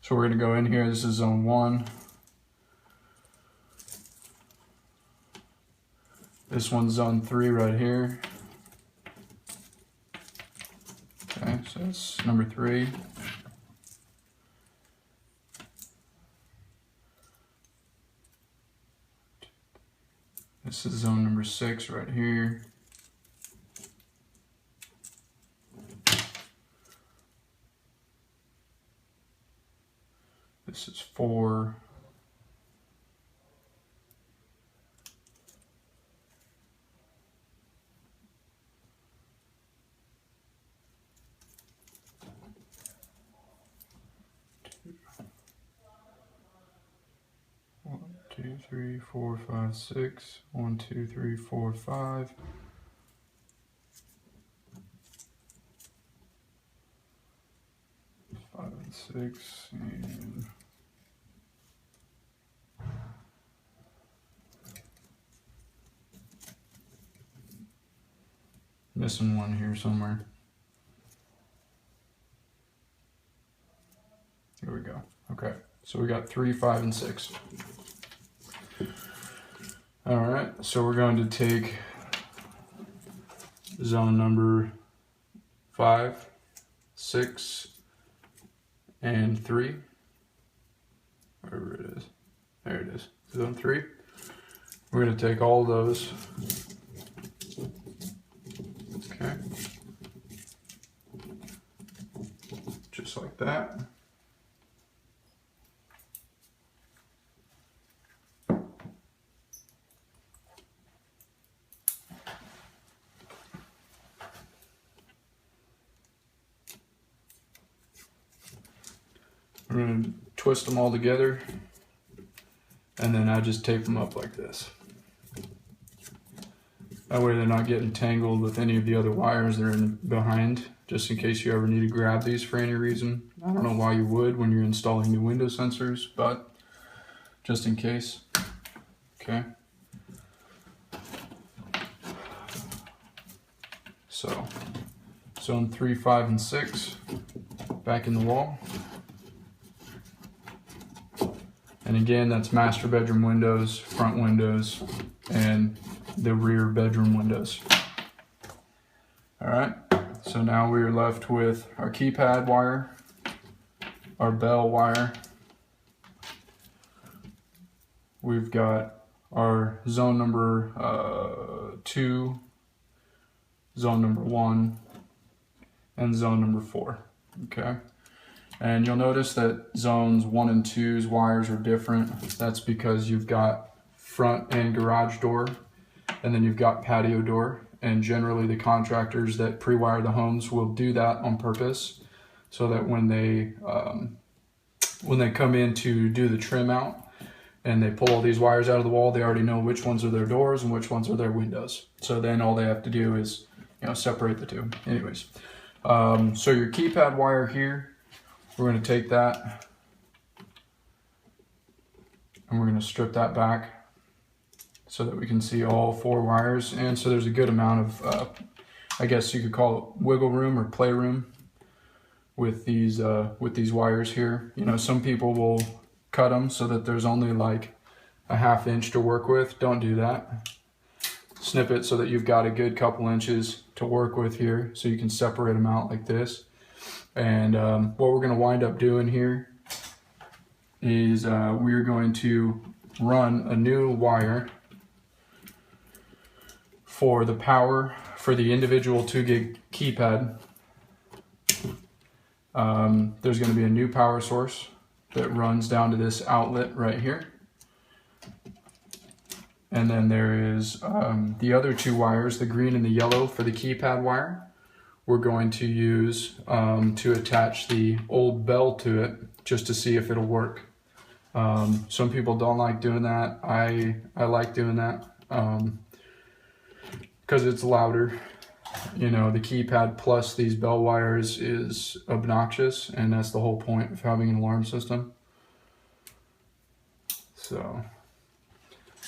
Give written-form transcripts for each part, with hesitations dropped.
So we're going to go in here. This is zone 1. This one's zone 3 right here. Okay, so that's number 3. This is zone number 6 right here. This is 4. One, 2, 3, 4, 5, 6. 1, 2, 3, 4, 5. Five and 6 and missing one here somewhere. Here we go. Okay, so we got 3, 5, and 6. All right, so we're going to take zone number 5, 6, and 3. Wherever it is. There it is. Zone 3. We're going to take all those. Okay. Just like that. We're going to twist them all together, and then I just tape them up like this. That way they're not getting tangled with any of the other wires that are behind, just in case you ever need to grab these for any reason. I don't know why you would when you're installing new window sensors, but just in case. Okay. So, zone 3, 5, and 6 back in the wall. And again, that's master bedroom windows, front windows, and the rear bedroom windows. All right, so now we are left with our keypad wire, our bell wire. We've got our zone number 2, zone number 1, and zone number 4, okay? And you'll notice that zones 1 and 2's wires are different. That's because you've got front and garage door, and then you've got patio door. And generally the contractors that pre-wire the homes will do that on purpose, so that when they come in to do the trim out and they pull all these wires out of the wall, they already know which ones are their doors and which ones are their windows. So then all they have to do is, separate the two. Anyways, so your keypad wire here, we're going to take that and we're going to strip that back so that we can see all 4 wires. And so there's a good amount of, I guess you could call it wiggle room or play room with these wires here. Some people will cut them so that there's only like a 1/2 inch to work with. Don't do that. Snip it so that you've got a good couple inches to work with here, so you can separate them out like this. And what we're going to wind up doing here is we're going to run a new wire for the power for the individual 2 gig keypad. There's going to be a new power source that runs down to this outlet right here. And then there is the other 2 wires, the green and the yellow, for the keypad wire. We're going to use to attach the old bell to it, just to see if it'll work. Some people don't like doing that. I like doing that because it's louder. The keypad plus these bell wires is obnoxious, and that's the whole point of having an alarm system. So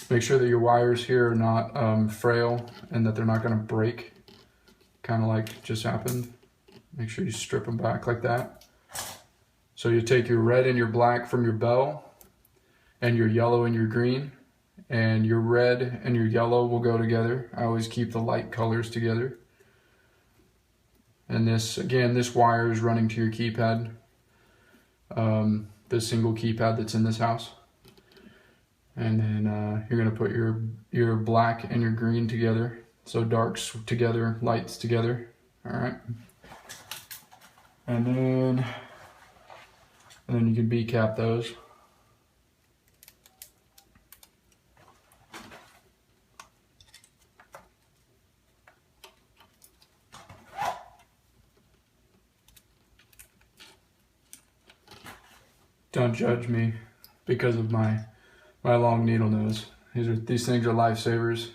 make sure that your wires here are not frail and that they're not going to break, kind of like just happened. Make sure you strip them back like that So you take your red and your black from your bell, and your yellow and your green, and your red and your yellow will go together. I always keep the light colors together. And this, again, this wire is running to your keypad, the single keypad that's in this house. And then you're gonna put your black and your green together. So darks together, lights together, all right? And then you can B-cap those. Don't judge me because of my long needle nose. These things are lifesavers.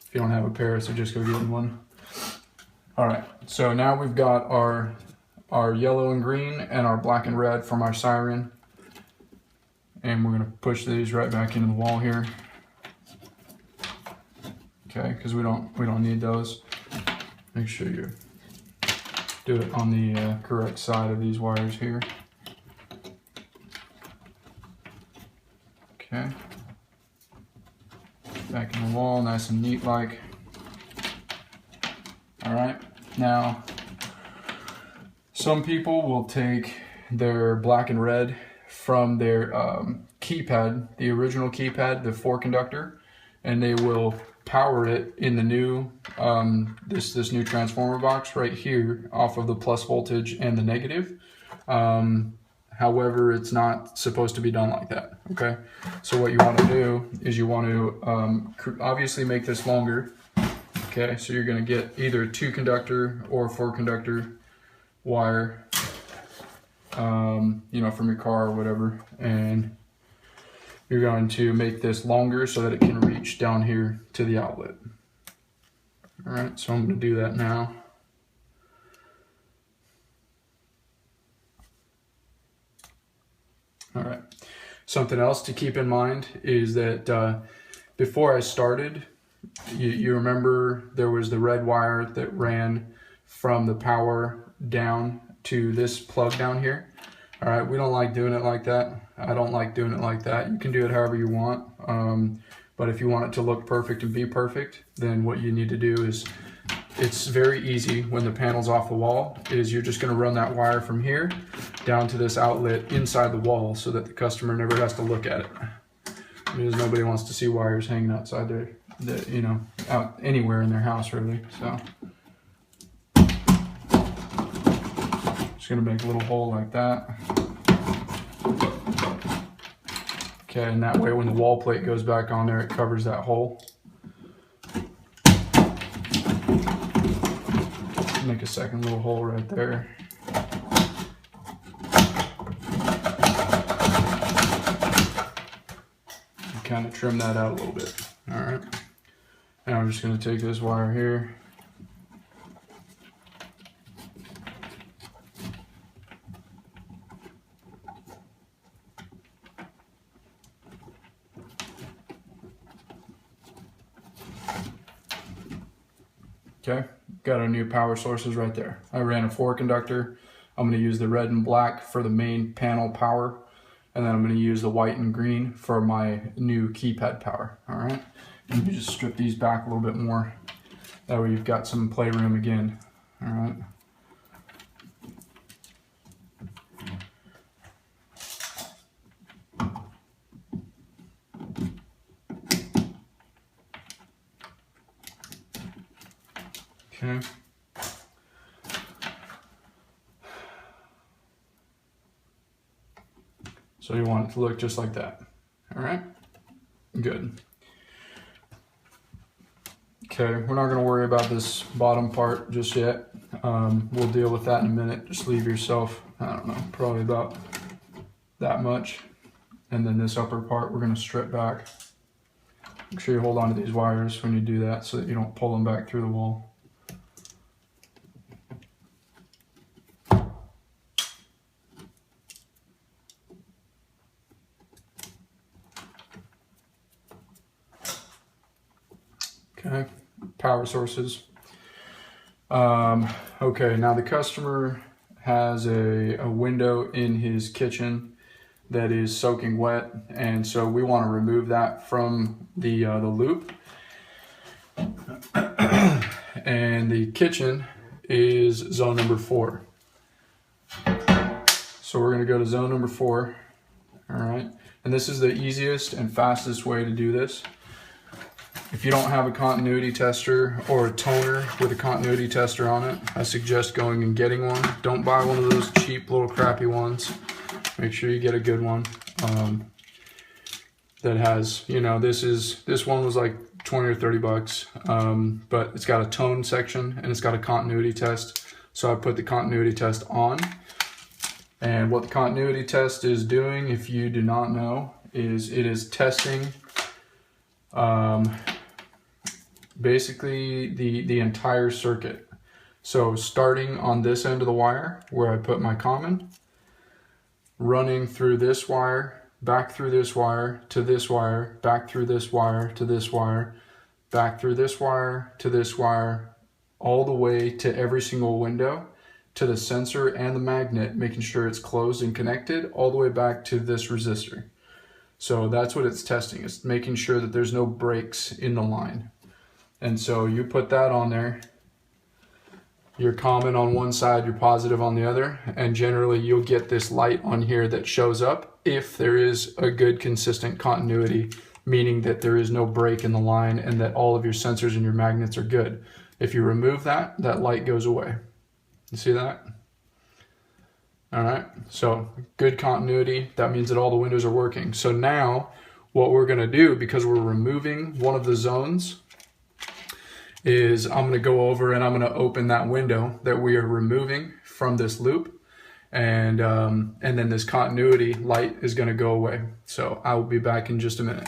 If you don't have a pair, so just go get one. All right, so now we've got our yellow and green and our black and red from our siren. And we're gonna push these right back into the wall here. Okay, because we don't need those. Make sure you do it on the correct side of these wires here. Okay. Back in the wall, nice and neat like. All right, now some people will take their black and red from their keypad, the original keypad, the 4-conductor, and they will power it in the new this new transformer box right here off of the plus voltage and the negative. However, it's not supposed to be done like that, okay? So what you want to do is you want to obviously make this longer, okay? So you're going to get either 2-conductor or 4-conductor wire, you know, from your car or whatever, and you're going to make this longer so that it can reach down here to the outlet. All right, so I'm going to do that now. All right, something else to keep in mind is that before I started, you remember there was the red wire that ran from the power down to this plug down here. All right, we don't like doing it like that. I don't like doing it like that. You can do it however you want, but if you want it to look perfect and be perfect, then what you need to do is, it's very easy when the panel's off the wall, is you're just gonna run that wire from here down to this outlet inside the wall so that the customer never has to look at it. Because nobody wants to see wires hanging outside you know, out anywhere in their house really, so. Just gonna make a little hole like that. Okay, and that way when the wall plate goes back on there, it covers that hole. Make a second little hole right there. And kind of trim that out a little bit. All right. Now I'm just going to take this wire here. Okay, got our new power sources right there. I ran a 4-conductor. I'm going to use the red and black for the main panel power, and then I'm going to use the white and green for my new keypad power. All right, and you just strip these back a little bit more. That way you've got some playroom again. All right. Okay. So you want it to look just like that. All right, good. Okay, we're not gonna worry about this bottom part just yet. We'll deal with that in a minute. Just leave yourself, I don't know, probably about that much. And then this upper part, we're gonna strip back. Make sure you hold on to these wires when you do that so that you don't pull them back through the wall. Okay, power sources. Okay, now the customer has a window in his kitchen that is soaking wet, and so we want to remove that from the loop. And the kitchen is zone number 4. So we're going to go to zone number 4. All right, and this is the easiest and fastest way to do this. If you don't have a continuity tester or a toner with a continuity tester on it, I suggest going and getting one. Don't buy one of those cheap little crappy ones. Make sure you get a good one that has, you know, this one was like 20 or 30 bucks, but it's got a tone section and it's got a continuity test. So I put the continuity test on, and what the continuity test is doing, if you do not know, is it is testing basically the entire circuit. So starting on this end of the wire where I put my common, running through this wire, back through this wire, to this wire, back through this wire, to this wire, back through this wire, to this wire, all the way to every single window, to the sensor and the magnet, making sure it's closed and connected, all the way back to this resistor. So that's what it's testing. It's making sure that there's no breaks in the line. And so you put that on there, your common on one side, your positive on the other, and generally you'll get this light on here that shows up if there is a good consistent continuity, meaning that there is no break in the line and that all of your sensors and your magnets are good. If you remove that, that light goes away. You see that? All right, so good continuity, that means that all the windows are working. So now what we're gonna do, because we're removing one of the zones, is I'm going to go over and I'm going to open that window that we are removing from this loop, and then this continuity light is going to go away. So I will be back in just a minute.